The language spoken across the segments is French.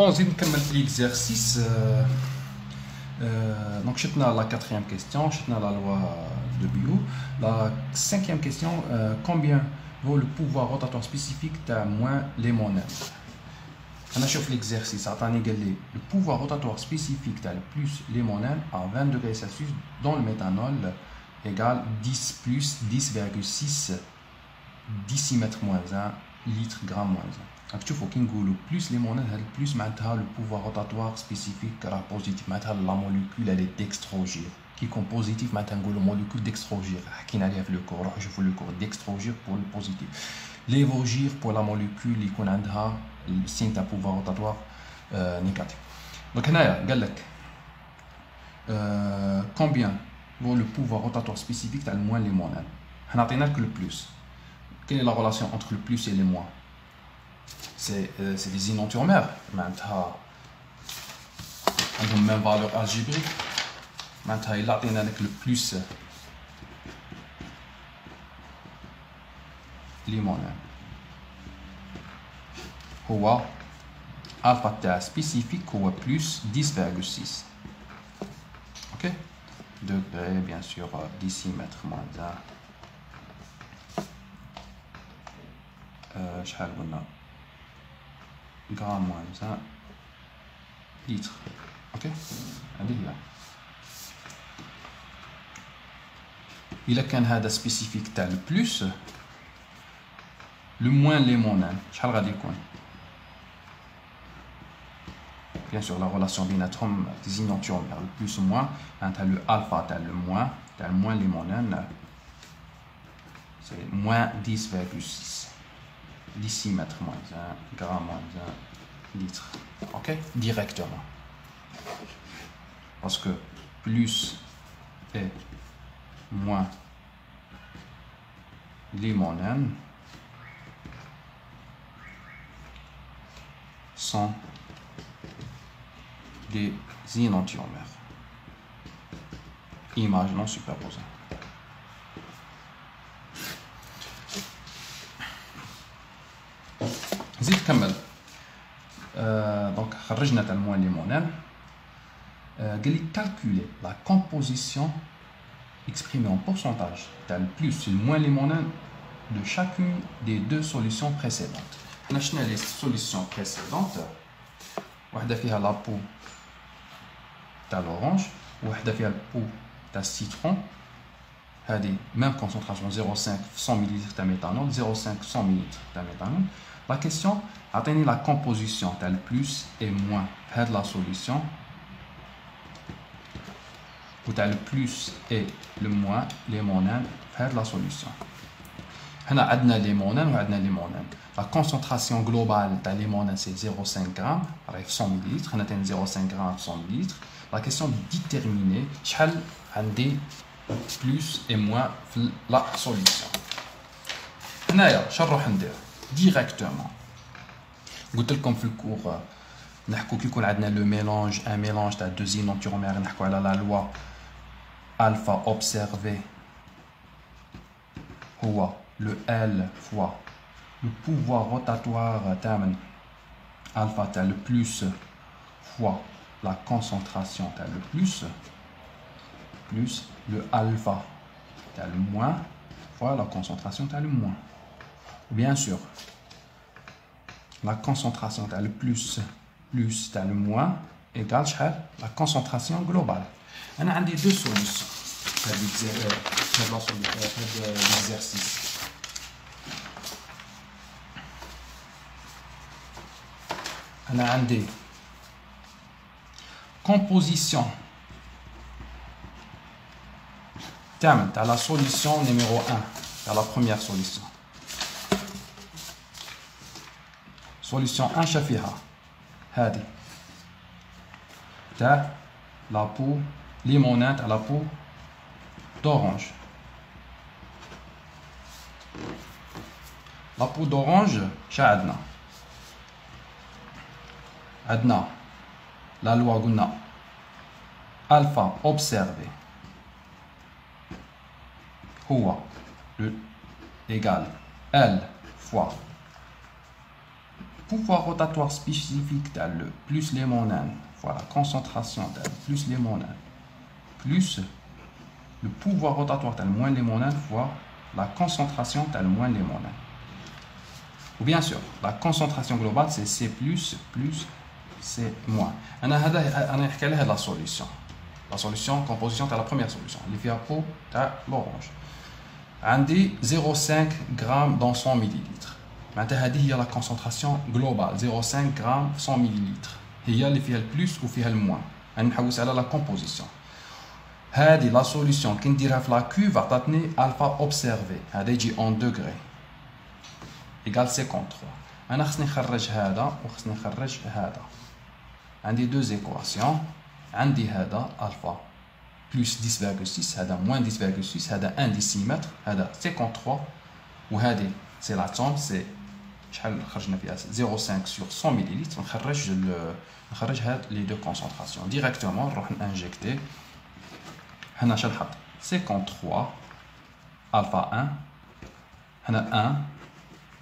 Bon, je vais commencer l'exercice. Donc, je suis à la quatrième question, je suis à la loi de Biot. La cinquième question, combien vaut le pouvoir rotatoire spécifique de moins les monades? On a chauffé l'exercice. Le pouvoir rotatoire spécifique de plus les monades à 20 degrés Celsius dans le méthanol égale 10 plus 10,6 décimètre moins 1 litre gramme moins 1. Donc, tu vois qu'il y a plus les monades, plus maintenant le pouvoir rotatoire spécifique positif. Maintenant, la molécule elle est dextrogir. Qui est positif, maintenant le molécule dextrogir. Qui n'arrive le corps, je fais le corps dextrogir pour le positif. L'évogir pour la molécule, il y a le signe de pouvoir rotatoire négatif. Donc, combien vaut le pouvoir rotatoire spécifique de moins les monades? On a que le plus. Quelle est la relation entre le plus et le moins? C'est des énantiomères. Maintenant, ils ont la même valeur algébrique. Maintenant, il a avec le plus les monades. هو alpha تاع spécifique هو plus 10,6. Ok? Degré, bien sûr, décimètre moins 1. شحال قلنا gramme moins 1 litre. Ok? هذه هي. إلا كان هذا spécifique تاع le plus le moins les monades شحال غادي يكون؟ Bien sûr, la relation بيناتهم des énantiomères, le plus ou moins, le alpha, le moins les monades, c'est moins 10,6 décimètre moins 1, gramme moins 1, litre. Ok? Directement. Parce que plus et moins les monades sont des énantiomères. Image non superposée. زيد كمل. Donc خرجنا تاع الموان لي مونان. قال لي calculer la composition exprimée en pourcentage تاع le plus et le moins les monanes de chacune des deux solutions précédentes. On a les solutions précédentes. واحدة فيها la peau تاع l'orange, وواحدة فيها البو تاع السيترون. هذه même concentration 0,5 100 ml de méthanol, 0,5 100 ml de méthanol. La question, atteignez la composition تاع le plus et moins. هذه la solution. Ou t'as le plus et le moins les monades. هذه la solution. هنا عندنا les monades وعندنا les monades. La concentration globale de les monades c'est 0,5 g avec 100 ml. On a 0,5 g avec 100 ml. La question de déterminer شحال عندي plus et moins la solution. هنايا شنو نروح ندير directement. قلت لكم في الكور نحكوا كي يكون عندنا لو ميلانج ان ميلانج تاع دو زينونتيومير نحكوا على لا لوا alpha observé هو le L fois le pouvoir rotatoire تاعنا alpha تاع le plus fois la concentration تاع le plus le alpha تاع le moins fois la concentration تاع le moins. Bien sûr, la concentration تاع le plus تاع le moins égale شحال la concentration globale. أنا عندي deux solutions هذا l'exercice. أنا عندي composition تاع la solution numéro 1 تاع la première solution. Solution 1 شافيها هذه تاع la peau limonade à la peau d'orange. La peau d'orange شاعدنا عندنا la loi قلنا alpha observé هو le égal L fois pouvoir rotatoire spécifique le plus les monanes, voilà, concentration plus les monanes, plus le pouvoir rotatoire moins les monanes fois la concentration moins les monanes. Ou bien sûr, la concentration globale c'est C plus C moins. On a la solution. La solution, composition, c'est la première solution. Les fiapos, c'est l'orange. On dit 0,5 g dans 100 ml. Maintenant, il y a la concentration globale, 0,5 g 100 ml. Il y a le plus ou le moins. On a la composition. La solution qui est la cuve va donner alpha observé. C'est en degrés. Égal 53. On a عندي deux équations. عندي هذا alpha plus 10,6 هذا moins 10,6 هذا 1 décimètre هذا 53 وهذه c'est la somme c'est شحال خرجنا فيها 0,5 sur 100 ml نخرج هاد les deux concentrations directement نروح injecter هنا شحال حط 53 alpha 1 هنا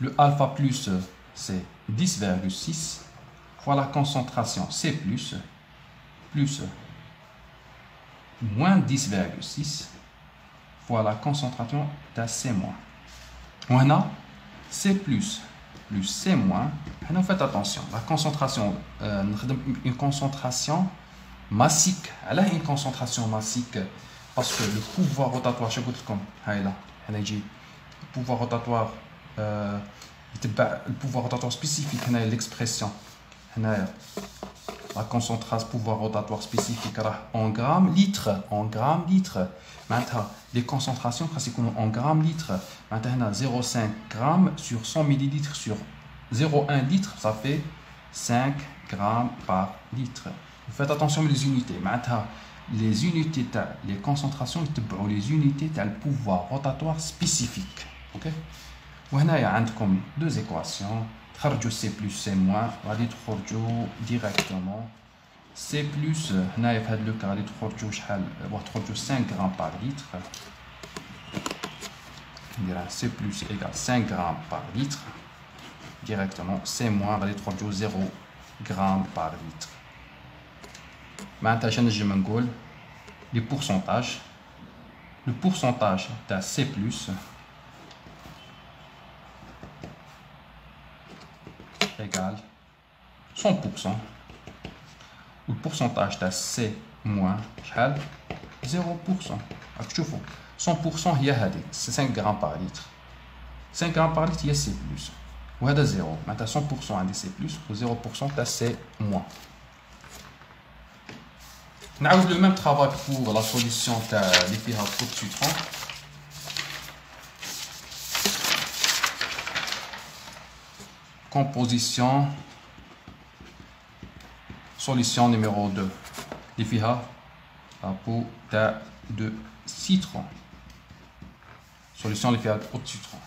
1 le alpha plus c'est 10,6 fois la concentration C plus moins 10,6 fois la concentration de C moins. Maintenant, C plus C moins. Maintenant, faites attention. La concentration, une concentration massique. Elle a une concentration massique parce que le pouvoir rotatoire, je vous dis comme le pouvoir rotatoire, le pouvoir rotatoire spécifique, l'expression. La concentration pouvoir rotatoire spécifique en grammes litres. Maintenant, les concentrations en grammes litres. Maintenant, 0,5 g sur 100 ml sur 0,1 litre, ça fait 5 grammes par litre. Vous faites attention aux unités. Maintenant, les unités, les concentrations, les unités, le pouvoir rotatoire spécifique. Ok? Vous avez deux équations. C plus C moins, on va directement C plus, on a fait le cas de 5 g par litre. C plus égale 5 g par litre. Directement C moins, on va 0 g par litre. Maintenant, je vais vous dire les pourcentages. Le pourcentage de C plus égale 100%. Le pourcentage de C moins 0%. 100% c'est 5 g par litre. 5 g par litre, il y a C plus. Ou 0. Maintenant 100% de C plus ou 0% de C moins. On a le même travail pour la solution de l'épihal de citron. Composition, solution numéro 2. L'IFIHA, la peau de citron. Solution l'IFIHA de peau de citron.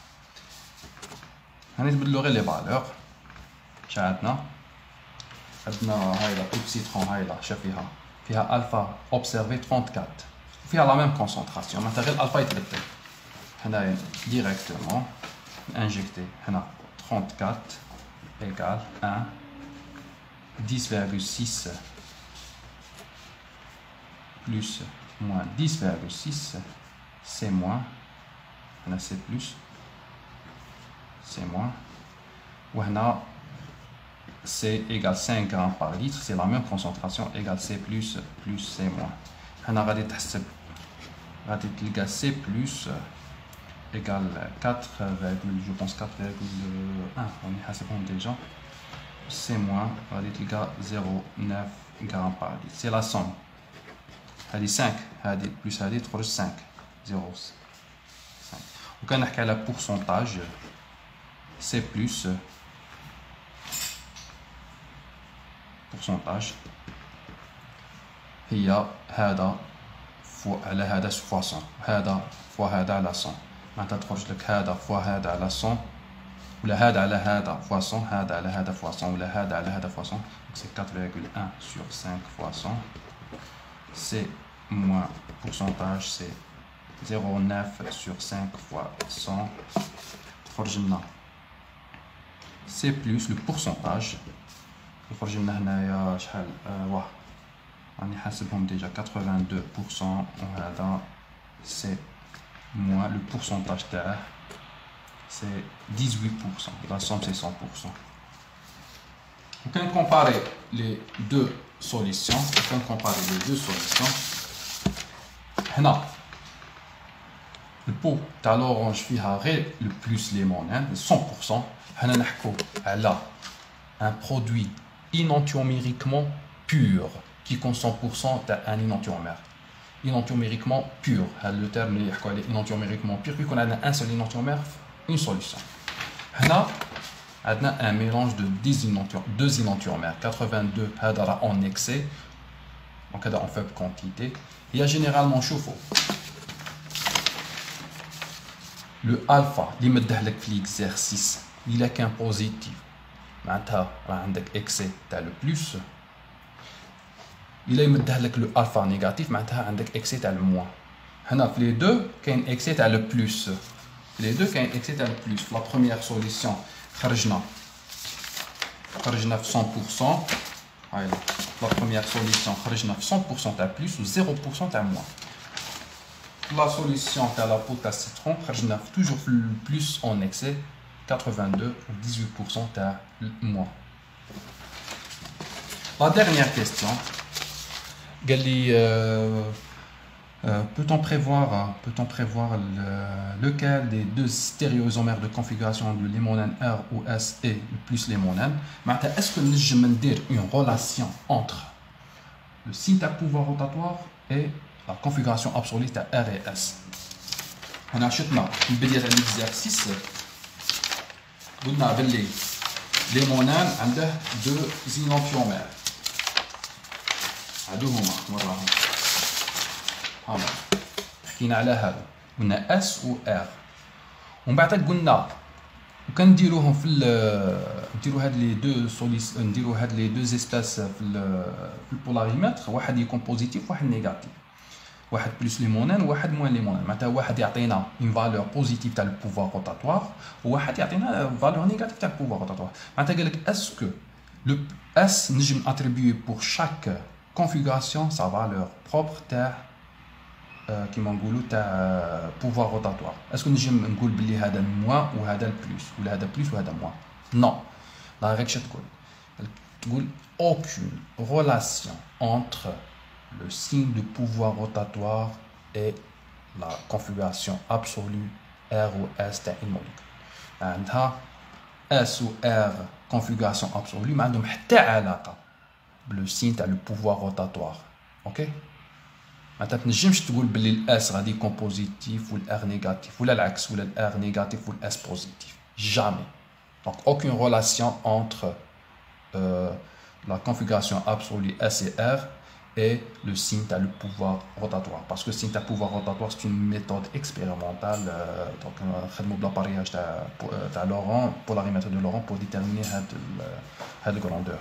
On va améliorer les valeurs. شاهدنا la peau de citron شافيها فيها alpha observé 34 فيها la même concentration matériel alpha يتبدل هنا directement injecté هنا 34 égale 1 10,6 plus moins 10,6 c'est moins هنا c'est plus c'est moins وهنا C égale 5 g par litre, c'est la même concentration égale C plus C moins. هنا غادي تحسب غادي تلقى C plus égale 4, je pense 4,1 on est حاسبهم déjà. C moins غادي تلقى 0,9 g par litre. C'est la somme. هذه 5 هذه plus هذه تخرج 5 0,5. وكنحكي على pourcentage C plus pourcentage هي هذا على هذا فوا 100 هذا فوا هذا على 100 معناتها تخرج لك هذا فوا هذا على 100 ولا هذا على هذا فوا 100 هذا على هذا فوا 100 ولا هذا على هذا فوا 100 donc c'est 4,1 sur 5 fois 100 c'est moins pourcentage c'est 0,9 sur 5 fois 100 تخرج لنا c'est plus le pourcentage. يخرج لنا هنايا شحال واه راني حاسبهم déjà 82% وهذا c'est moins le pourcentage تاعه c'est 18%. La somme c'est 100%. On peut comparer les deux solutions. هنا البو تاع l'orange فيها غير le plus limonade 100%. هنا نحكو على un produit énantiomériquement pur qui contient 100% d'un énantiomère. Énantiomériquement pur, le terme est énantiomériquement pur, puisqu'on a un seul énantiomère, une solution. Là, on a un mélange de deux énantiomères, 82 en excès, donc en faible quantité. Il y a généralement chauffe. Le alpha, l'exercice, il est qu'un positif. معناتها راه عندك اكسي تاع لو بلس الا يمده لك لو الفا نيجاتيف معناتها عندك اكسي تاع الموان هنا في لي دو كاين اكسي تاع لو بلس في لي دو كاين اكسي تاع لو بلس في لا بروميير سوليسيون خرجنا في 100% هاي لا بروميير سوليسيون خرجنا في 100% تاع بلس و 0% تاع موان لا سوليسيون تاع لا بو تاع السيترون خرجنا توجور في البلس اون اكسي 82 ou 18% à moi. La dernière question. Peut-on prévoir lequel des deux stéréoisomères de configuration de limonène R ou S est le plus limonène? Est-ce que nous pouvons dire une relation entre le signe à pouvoir rotatoire et la configuration absolue de R et S? On achète l'exercice. قلنا باللي ليمونان عنده دو زينوتيومير هادو هما وراهم هاهما حكينا على هادو قلنا اس و ار ومن بعد قلنا وكنديروهم في نديرو هاد لي دو سوليس نديرو هاد لي دو اسباس في البولاريمتر واحد يكون بوزيتيف واحد نيجاتيف واحد بلس ليمونان وواحد موان ليمونان معناتها واحد يعطينا اون فالور بوزيتيف تاع البوفوار روتاتوار وواحد يعطينا فالور نيجاتيف تاع البوفوار روتاتوار معناتها قال لك اسكو لو اس نجم اتريبيو بور شاك كونفيغوراسيون سا فالور بروبر تاع كيما نقولوا تاع بوفوار روتاتوار اسكو نجم نقول بلي هذا موان وهذا البلس ولا هذا بلس وهذا موان نو لا ريك تقول aucune relation entre le signe de pouvoir rotatoire et la configuration absolue R ou S d'une molécule. S ou R configuration absolue, mais عندهم حتى علاقة le signe تاع le pouvoir rotatoire. OK? ما تنجمش تقول باللي الاس غادي يكون بوزيتيف والار نيجاتيف ولا العكس ولا الار نيجاتيف والاس بوزيتيف. Jamais. Donc aucune relation entre la configuration absolue S et R et le signe à le pouvoir rotatoire. Parce que le signe à pouvoir rotatoire, c'est une méthode expérimentale. Donc, on a l'appareillage de Laurent, polarimétrie de Laurent, pour déterminer la grandeur.